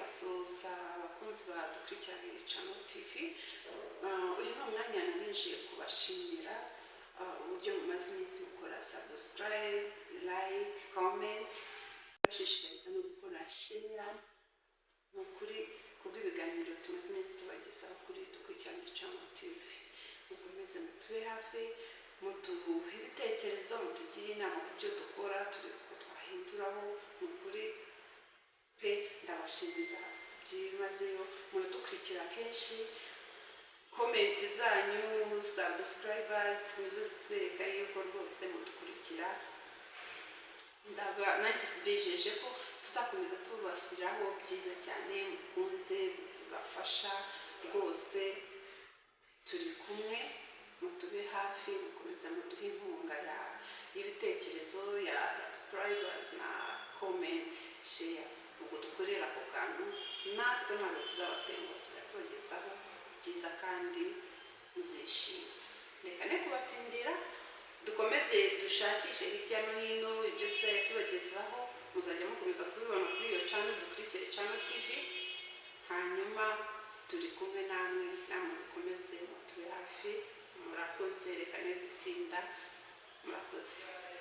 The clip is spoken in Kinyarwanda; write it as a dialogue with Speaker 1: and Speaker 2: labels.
Speaker 1: kubasuhuza abakunzi badukurikirana Channel TV. Uyu ni umwanya narinjiye kubashimira uburyo mumaze iminsi mukora subscribe, like, comment, bashishikariza no gukora share mukuri kubw'ibiganiro tumaze iminsi tubagezaho kuri dukurikirana Channel TV. Mukomeze mutube hafi, mutuhe ibitekerezo, mutugire inama ku byo dukora, turi twahinduraho mukuri pe ndabashimira byimazeyo muradukurikira kenshi, comment zanyu, subscribers nizo zitwereka yuko rwose mudukurikira. Nanjye bijeje ko tuzakomeza tubashyiraho byiza cyane mukunze bafasha rwose, turi kumwe, mutube hafi, mukomeza muduhe inkunga y'ibitekerezo ya subscribers na comment, share, ubwo dukorera ako kantu natwe ntabwo tuzabatenguha, tuzatugezaho byiza kandi muzishima. Reka ne kubatindira, dukomeze dushakishe hirya no hino ibyo tuzajya tubagezaho, muzajya mukomeza kubibona kuri iyo channel dukurikire Channel TV. Hanyuma turi kumwe namwe mukomeze mutube hafi. Murakoze, reka ne gutinda, murakoze.